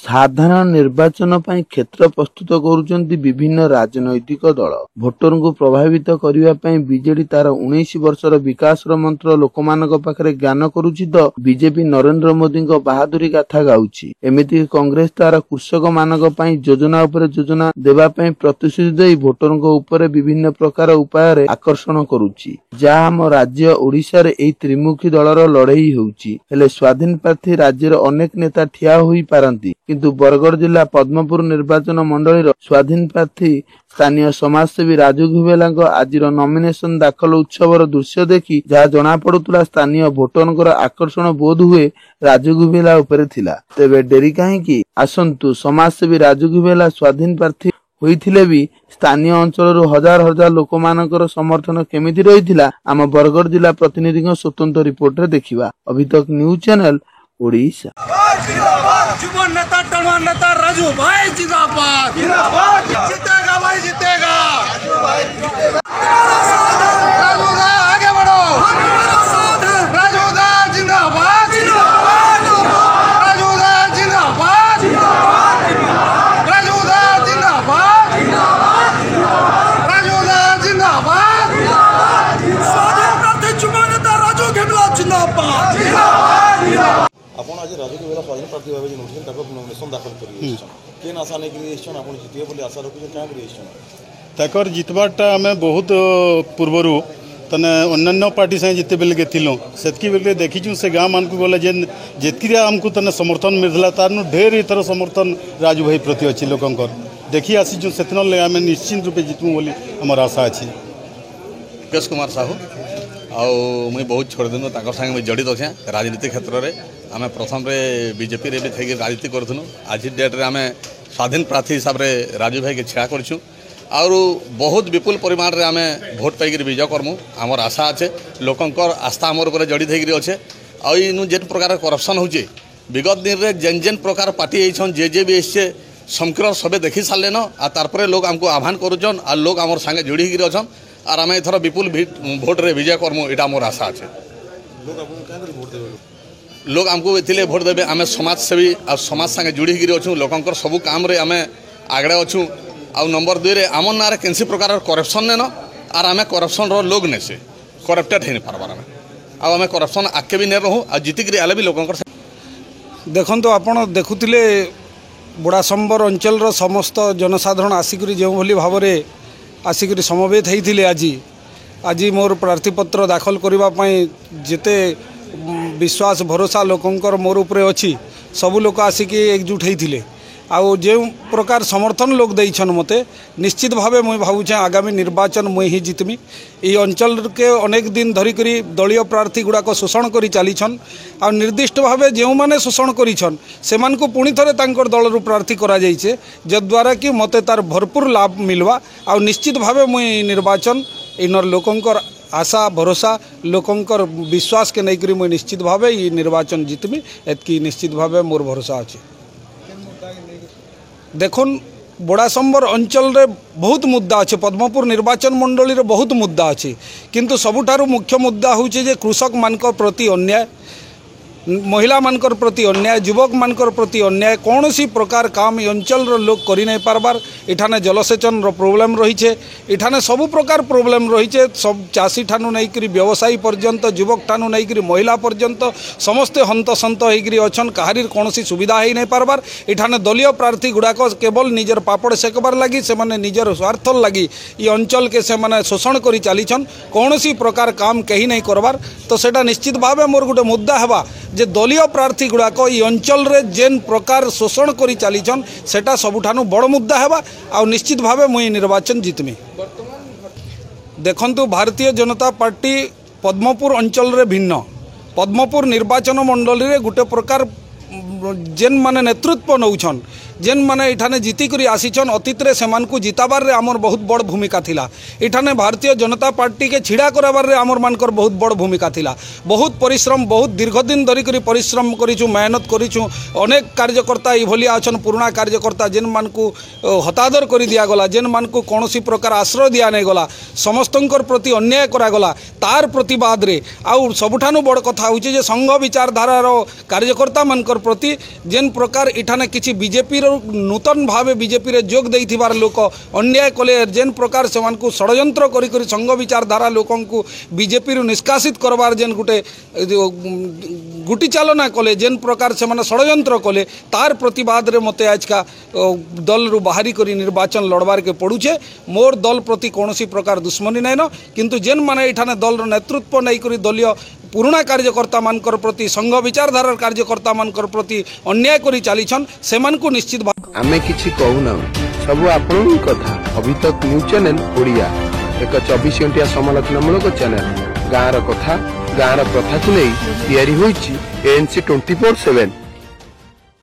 साधारण निर्वाचन ପାଇଁ କ୍ଷେତ୍ର ପ୍ରସ୍ତୁତ କରୁଛନ୍ତି ବିଭିନ୍ନ ରାଜନୈତିକ ଦଳ। ଭୋଟରଙ୍କୁ ପ୍ରଭାବିତ କରିବା ପାଇଁ ବିଜେଡି ତାର 19 ବର୍ଷର ବିକାଶର ମନ୍ତ୍ର ଲୋକମାନଙ୍କ ପାଖରେ ଜ୍ଞାନ କରୁଛି ତ ବିଜେପି ନରେନ୍ଦ୍ର ମୋଦିଙ୍କ ବାହାଦୁରୀ ଗାଥା ଗାଉଛି। ଏମିତି କଂଗ୍ରେସ ତାର କୃଷକମାନଙ୍କ ପାଇଁ ଯୋଜନା ଉପରେ ଯୋଜନା ଦେବା ପାଇଁ ପ୍ରତିଶ୍ରୁତି ଦେଇ ଭୋଟରଙ୍କ ଉପରେ ବିଭିନ୍ନ ପ୍ରକାର ଉପାୟରେ ଆକର୍ଷଣ କରୁଛି। ଯାହା ଆମ ରାଜ୍ୟ ଓଡ଼ିଶାରେ ଏହି ତ୍ରିମୁଖୀ ଦଳର ଲଢ଼େଇ ହେଉଛି। ହେଲେ ସ୍ୱାଧୀନ ପ୍ରାର୍ଥୀ ରାଜ୍ୟର ଅନେକ ନେତା ଠିଆ ହୋଇପାରନ୍ତି, କିନ୍ତୁ ବରଗଡ଼ ଜିଲ୍ଲା ପଦ୍ମପୁର ନିର୍ବାଚନ ମଣ୍ଡଳୀର ସ୍ୱାଧୀନ ପ୍ରାର୍ଥୀ ସ୍ଥାନୀୟ ସମାଜସେବୀ ରାଜୁ ଘିବେଲାଙ୍କ ଆଜିର ନମିନେସନ ଦାଖଲ ଉତ୍ସବର ଦୃଶ୍ୟ ଦେଖି ଯାହା ଜଣାପଡୁଥିଲା, ସ୍ଥାନୀୟ ଭୋଟରଙ୍କର ଆକର୍ଷଣ ବୋଧ ହୁଏ ରାଜୁ ଘିବେଲା ଉପରେ ଥିଲା। ତେବେ ଡେରି କାହିଁକି? ଆସନ୍ତୁ ସମାଜସେବୀ ରାଜୁ ଘିବେଲା ସ୍ୱାଧୀନ ପ୍ରାର୍ଥୀ ହୋଇଥିଲେ ବି ସ୍ଥାନୀୟ ଅଞ୍ଚଳରୁ ହଜାର ହଜାର ଲୋକମାନଙ୍କର ସମର୍ଥନ କେମିତି ରହିଥିଲା ଆମ ବରଗଡ଼ ଜିଲ୍ଲା ପ୍ରତିନିଧିଙ୍କ ସ୍ୱତନ୍ତ୍ର ରିପୋର୍ଟରେ ଦେଖିବା। ଅଭିତକ ନ୍ୟୁଜ ଚ୍ୟାନେଲ ଓଡ଼ିଶା। युवा नेता टलवान नेता राजू भाई जिंदाबाद, जीतेगा भाई जीतेगा। राजू दा आगे बढ़ो, राजू दा जिंदाबाद, राजू दा जिंदाबाद, राजू दा जिंदाबाद, राजू दा जिंदाबाद। स्वाधीन प्रार्थी युवा नेता राजू घिबेला जिंदाबाद। ଆପଣ ଆଜି ରାଜୁ ଘିବେଲା ସ୍ୱାଧୀନ ପ୍ରାର୍ଥୀ ଭାବେ ଯେନ୍ ଉଠିଛନ୍ତି ତାଙ୍କ ନମିନେସନ୍ ଦାଖଲ କରି କେନ୍ ଆଶା ନେଇକିରି ଆସିଛନ୍? ଆପଣ ଜିତିବେ ବୋଲି ଆଶା ରଖୁଛନ୍, କାଁ କରି ଆସିଛନ୍? ତାଙ୍କର ଜିତବାରଟା ଆମେ ବହୁତ ପୂର୍ବରୁ ତନେ ଅନ୍ୟାନ୍ୟ ପାର୍ଟି ସାଙ୍ଗେ ଯେତେବେଳେ ଗେଥିଲୁ ସେତ୍କି ବେଲେ ଦେଖିଛୁ ସେ ଗାଁ ମାନଙ୍କୁ ଗଲେ ଯେନ୍ ଯେତ୍କିରେ ଆମକୁ ତନେ ସମର୍ଥନ ମିଳିଥିଲା ତାରନୁ ଢେର ଏଥର ସମର୍ଥନ ରାଜୁ ଭାଇ ପ୍ରତି ଅଛି ଲୋକଙ୍କର। ଦେଖି ଆସିଛୁ ସେଥିନଲେ ଆମେ ନିଶ୍ଚିତ ରୂପେ ଜିତମୁ ବୋଲି ଆମର ଆଶା ଅଛି। मुकेश कुमार साहू मुई बहुत छोड़ दिन सागे मुझे जड़ित अच्छे राजनीति क्षेत्र में। आम प्रथम बीजेपी रे भी थी राजनीति करूँ। आज डेट्रे आम स्वाधीन प्रार्थी हिसाब से राजू भाई के छा करूँ और बहुत विपुल परिमाण रे आम भोट पाई विजय करमु। आमर आशा अच्छे लोकंर आस्था आमर ऊपर जड़ित होकर अच्छे। आनु जेन प्रकार करप्शन हो विगत दिन में जेन जेन प्रकार पार्टी आईछन जे भी आसचे समग्र सबे देखी सारे न तारपर लोग आमको आह्वान करुचन और लोग आमर सागे जोड़ी होकर अच्छन और आम एथर विपुल भोट रे विजय करमु यहाँ मोर आशा अच्छे। लोग आमको ये भोट देवे आम समाजसेवी और समाज सागे जोड़ी होकर अच्छु लोकंर सबू काम रे आम आगड़े अच्छु। आउ नंबर 2 रे आम ना कैंसी प्रकार करप्शन ने न और आम करप्शन लोग ने से करप्टेड हो पार्बार आम करप्शन आगे भी नहीं रहूँ और जीतिक आले भी लोक देखो आपण देखुले बुढ़ासंबर अंचल समस्त जनसाधारण आसिक जो भाव में आसिक समवेत होते आज मोर प्रार्थीपत्र दाखल करने जिते विश्वास भरोसा लोकंर मोर उपर अच्छी सबू लोक आसिक एकजुट होते आउ जो प्रकार समर्थन लोग देछन मते निश्चित भावे मुई भावुचे आगामी निर्वाचन मुई ही जितमी। ये अंचल के अनेक दिन धरिकरी दलीय प्रार्थी गुड़ाक शोषण करी चलीछन आ निर्दिष्ट भावे जो माने शोषण करिछन सेमानकु पुणी थरे तांकर दलरु प्रार्थी करा जाइछे जद्वारा कि मते तार भरपूर लाभ मिलवा आ निश्चित भावे मुई निर्वाचन इनर लोकंकर आशा भरोसा लोकंकर विश्वास के नहीं करी मुई निश्चित भावे ये निर्वाचन जितमी एतकी निश्चित भावे मोर भरोसा अच्छे। देखुन बुढ़ासंबर अंचल रे बहुत मुद्दा अच्छे पद्मपुर निर्वाचन मंडली रे बहुत मुद्दा अच्छे किंतु सबुठारु मुख्य मुद्दा होचे जे कृषक मानकर प्रति अन्याय महिला मानकर प्रति अन्याय युवक मानकर प्रति अन्याय कौन सी प्रकार काम अंचल लोग करि नहीं पारबार। इठाने जलसेचन प्रोब्लेम रही है इठाने सबु प्रकार प्रोब्लेम रही है सब चाषी ठानु नहीं करी व्यवसायी पर्यंत युवक ठानु नहीं करी महिला पर्यंत समस्ते हंतसंत होकर अच्छन कहारी कौन सी सुविधा ही नहीं पारबार। इठाने दलीय प्रार्थी गुड़ाक केवल निजर पापड़ सेकबार लगी से माने निजर स्वार्थ लगी ये अंचल के से माने शोषण करी चलीछन कौन सी प्रकार काम कहीं नहीं करबार। तो सेटा निश्चित भाव मोर गोटे मुद्दा है जे दलीय प्रार्थी गुड़ाक ये अंचल रे जेन प्रकार शोषण करी चलीछन सेटा सबुठानु बड़ मुद्दा है आ निश्चित भावे मुई निर्वाचन जितमी। देखंतु भारतीय जनता पार्टी पद्मपुर अंचल रे भिन्न पद्मपुर निर्वाचन मंडली रे गोटे प्रकार जेन माने नेतृत्व नौछन जेन माने इठाने जीतिकरी आसीछन अतीत रे सेमानकु जिताबार रे आमर बहुत बड़ भूमिका थिला। इठाने भारतीय जनता पार्टी के छिड़ा कराबार रे आमर मानकर बहुत बड़ भूमिका थिला। बहुत परिश्रम बहुत दीर्घ दिन धरिकरी परिश्रम करिछु मेहनत करिछु। अनेक कार्यकर्ता इभलिया अछन पुराना कार्यकर्ता जेन मानकु हतादर करि दिया गला, जेन मानकु कोनोसी प्रकार आश्रय दिया नै गला, समस्तंकर प्रति अन्याय करा गला। तार प्रतिवाद रे आउ सबुठानु बड़ कथा होछि जे संघ विचारधारार कार्यकर्ता मानकर प्रति जेन प्रकार इठाने किछि बीजेपी रो नूतन भावे बीजेपी रे जोग देइथिबार लोक अन्याय कले, जेन प्रकार सेमानकु षडयंत्र करि करि संघ विचारधारा लोकंकु बीजेपी रो निष्कासित करबार जेन गुटे गुटी चालना कले, जेन प्रकार सेमाने षडयंत्र कले, तार प्रतिवाद रे मते आज का दल रु बाहरी करी निर्वाचन लड़बार के पड़ुछे। मोर दल प्रति कोनोसी प्रकार दुश्मनी नै न, किंतु जेन माने इठाने दल रो नेतृत्व नै करी दलीय पुराना कार्यकर्ता मानकर प्रति संघ विचारधारार कार्यकर्ता मानकर प्रति अन्याय करी चालीछन सेमानकु निश्चित आमे किछि कहूना सब आपन कथा। अभी तक न्यूज चैनल ओडिया एक 24 घंटा समालोचनामूलक चैनल। गाँर कथा गाँर प्रथा को नहीं तैयारी होइछि ANC 24/7।